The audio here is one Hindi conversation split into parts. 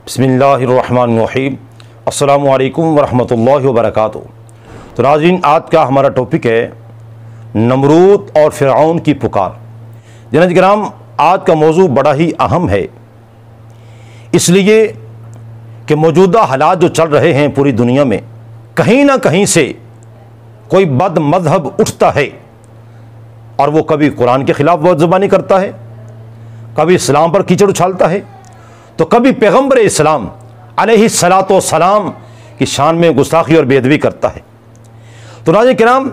बिस्मिल्लाहिर्रहमानिर्रहीम। अस्सलामु अलैकुम वरहमतुल्लाहि वबरकातुहू। तो नाज़रीन, आज का हमारा टॉपिक है नमरूद और फ़िरऔन की पुकार। जनाब किराम, आज का मौजू बड़ा ही अहम है, इसलिए कि मौजूदा हालात जो चल रहे हैं पूरी दुनिया में, कहीं ना कहीं से कोई बद मज़हब उठता है और वो कभी कुरान के ख़िलाफ़ बदज़ुबानी करता है, कभी इस्लाम पर कीचड़ उछालता है, तो कभी पैगम्बर इस्लाम अलैहिस्सलातो वस्सलाम की शान में गुस्ताखी और बेअदबी करता है। तो नाज़रीन किराम,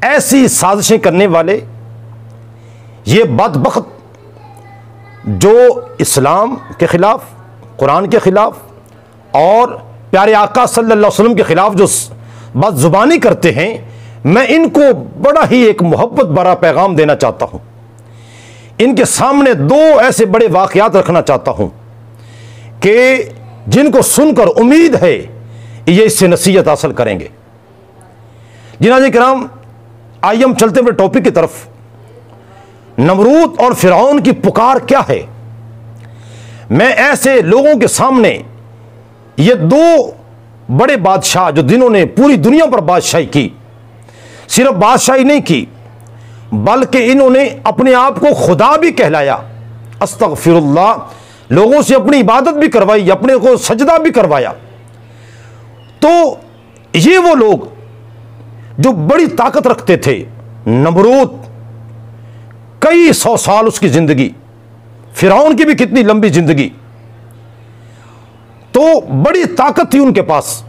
ऐसी साजिशें करने वाले ये बदबख्त जो इस्लाम के ख़िलाफ़, कुरान के ख़िलाफ़ और प्यारे आका सल्लल्लाहु अलैहि वसल्लम के ख़िलाफ़ जो बदज़ुबानी करते हैं, मैं इनको बड़ा ही एक मोहब्बत भरा पैगाम देना चाहता हूँ। इनके सामने दो ऐसे बड़े वाक़यात रखना चाहता हूँ कि जिनको सुनकर उम्मीद है ये इससे नसीहत हासिल करेंगे। जिनाज़रीन किराम, आइए हम चलते हुए टॉपिक की तरफ। नमरूद और फ़िरऔन की पुकार क्या है? मैं ऐसे लोगों के सामने ये दो बड़े बादशाह जो जिन्होंने पूरी दुनिया पर बादशाही की, सिर्फ बादशाही नहीं की बल्कि इन्होंने अपने आप को खुदा भी कहलाया, अस्तगफिरुल्लाह, लोगों से अपनी इबादत भी करवाई, अपने को सजदा भी करवाया। तो ये वो लोग जो बड़ी ताकत रखते थे। नमरूद कई 100 साल उसकी जिंदगी, फ़िरऔन की भी कितनी लंबी जिंदगी। तो बड़ी ताकत थी उनके पास,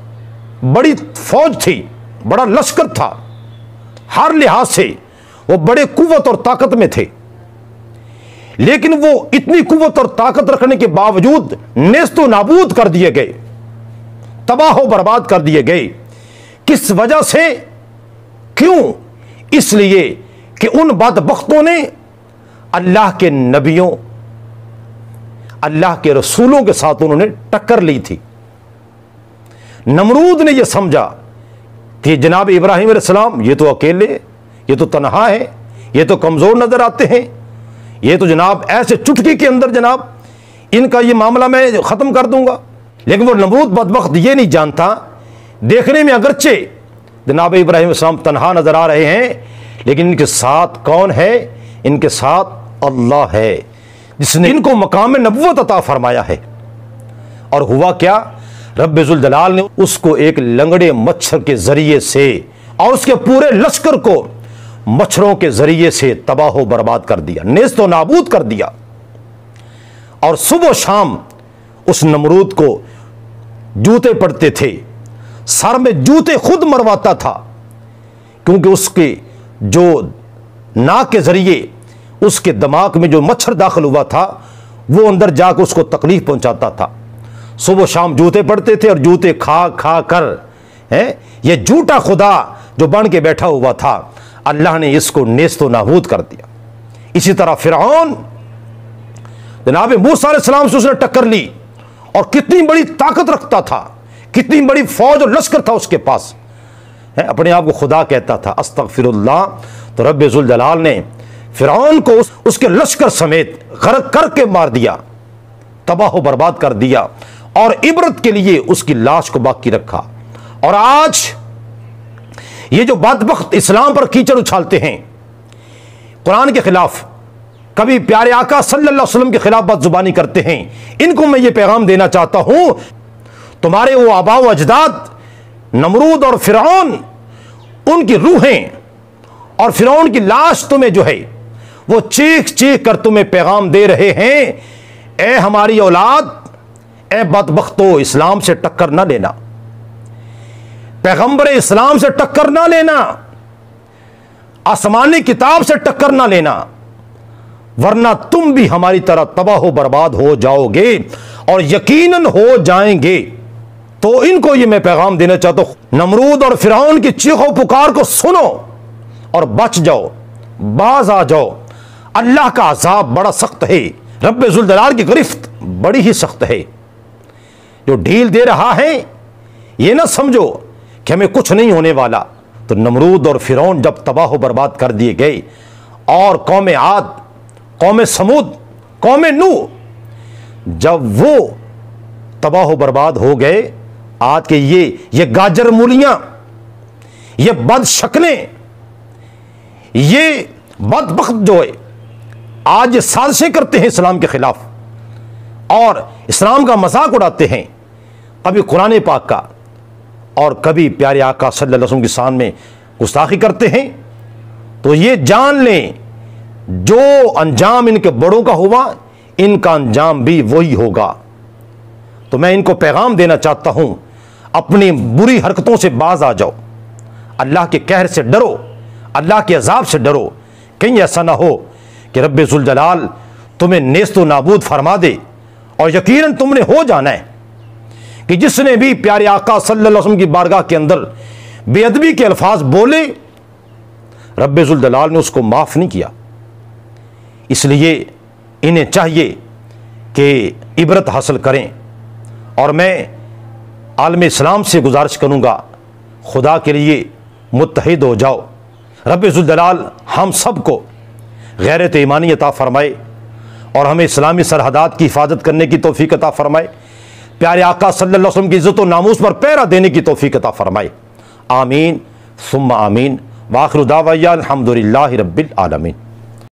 बड़ी फौज थी, बड़ा लश्कर था, हर लिहाज से वो बड़े कुव्वत और ताकत में थे। लेकिन वो इतनी कुव्वत और ताकत रखने के बावजूद नेस्तो नाबूद कर दिए गए, तबाह बर्बाद कर दिए गए। किस वजह से? क्यों? इसलिए कि उन बदबख्तों ने अल्लाह के नबियों, अल्लाह के रसूलों के साथ उन्होंने टक्कर ली थी। नमरूद ने यह समझा कि जनाब इब्राहिम अलैहिस्सलाम ये तो अकेले, ये तो तन्हा है, ये तो कमज़ोर नज़र आते हैं, ये तो जनाब ऐसे चुटकी के अंदर जनाब इनका ये मामला मैं ख़त्म कर दूंगा। लेकिन वो नमरूद बदबख्त ये नहीं जानता, देखने में अगरचे जनाब इब्राहिम अलैहिस्सलाम तन्हा नज़र आ रहे हैं, लेकिन इनके साथ कौन है? इनके साथ अल्लाह है जिसने इनको मकाम नबुव्वत अता फरमाया है। और हुआ क्या? रब्बे ज़ुल जलाल ने उसको एक लंगड़े मच्छर के ज़रिए से और उसके पूरे लश्कर को मच्छरों के ज़रिए से तबाह व बर्बाद कर दिया, नेस्तो नाबूद कर दिया। और सुबह शाम उस नमरूद को जूते पड़ते थे, सर में जूते खुद मरवाता था, क्योंकि उसके जो नाक के ज़रिए उसके दिमाग में जो मच्छर दाखिल हुआ था वो अंदर जाकर उसको तकलीफ पहुंचाता था। सुबह शाम जूते पड़ते थे और जूते खा खा कर ये झूठा खुदा जो बन के बैठा हुआ था, अल्लाह ने इसको नेस्तो नाबूद कर दिया। इसी तरह फ़िरऔन, जनाब मूसा अलैहिस्सलाम से उसने टक्कर ली और कितनी बड़ी ताकत रखता था, कितनी बड़ी फौज और लश्कर था उसके पास, अपने आप को खुदा कहता था, अस्तगफिरुल्लाह। तो रब्बे ज़ुल जलाल ने फ़िरऔन को उसके लश्कर समेत गर्क करके मार दिया, तबाह बर्बाद कर दिया और इबरत के लिए उसकी लाश को बाकी रखा। और आज ये जो बदबख्त इस्लाम पर कीचड़ उछालते हैं, कुरान के खिलाफ, कभी प्यारे आका सल्लल्लाहु अलैहि वसल्लम के खिलाफ बदजुबानी करते हैं, इनको मैं ये पैगाम देना चाहता हूं, तुम्हारे वो आबा व अजदाद नमरूद और फ़िरऔन, उनकी रूहें और फ़िरऔन की लाश तुम्हें जो है वो चीख चीख कर तुम्हें पैगाम दे रहे हैं, ए हमारी औलाद, ए बदबख्तो, इस्लाम से टक्कर ना लेना, पैगंबर इस्लाम से टक्कर ना लेना, आसमानी किताब से टक्कर ना लेना, वरना तुम भी हमारी तरह तबाह बर्बाद हो जाओगे और यकीनन हो जाएंगे। तो इनको ये मैं पैगाम देना चाहता हूं, नमरूद और फ़िरऔन की चीखों पुकार को सुनो और बच जाओ, बाज आ जाओ। अल्लाह का अज़ाब बड़ा सख्त है, रब्बे ज़ुल जलाल की गिरफ्त बड़ी ही सख्त है। जो ढील दे रहा है ये ना समझो कि हमें कुछ नहीं होने वाला। तो नमरूद और फ़िरऔन जब तबाह बर्बाद कर दिए गए और कौम आद, कौम समूद, कौम नूह, जब वो तबाह बर्बाद हो गए। आज के ये गाजर मूलियां, ये बद शक्लें, ये बदबख्त जो है आज ये साजिशें करते हैं इस्लाम के खिलाफ और इस्लाम का मजाक उड़ाते हैं, कभी कुरान पाक का और कभी प्यारे आका सल्लल्लाहु अलैहि वसल्लम की शान में गुस्ताखी करते हैं। तो ये जान लें जो अंजाम इनके बड़ों का हुआ, इनका अंजाम भी वही होगा। तो मैं इनको पैगाम देना चाहता हूं, अपनी बुरी हरकतों से बाज आ जाओ, अल्लाह के कहर से डरो, अल्लाह के अजाब से डरो। कहीं ऐसा ना हो कि रब्बे जुल जलाल तुम्हें नेस्तो नाबूद फरमा दे। और यकीनन तुमने हो जाना है कि जिसने भी प्यारे आका सल्लल्लाहु अलैहि वसल्लम की बारगाह के अंदर बेअदबी के अल्फाज बोले, रब्बे जुल जलाल ने उसको माफ नहीं किया। इसलिए इन्हें चाहिए कि इबरत हासिल करें। और मैं आलम इस्लाम से गुजारिश करूंगा, खुदा के लिए मुत्तहिद हो जाओ। रब्बे जुल जलाल हम सब को गैरत ईमानी अता फरमाए और हमें इस्लामी सरहदात की हिफाजत करने की तौफीक अता फरमाए। प्यारे आका सल्लल्लाहु अलैहि वसल्लम की इज्जत व नामूस पर पहरा देने की तौफीक अता फरमाए। आमीन सुम्मा आमीन। वाखिरु दावाया अल्हम्दुलिल्लाहि रब्बिल आलमीन।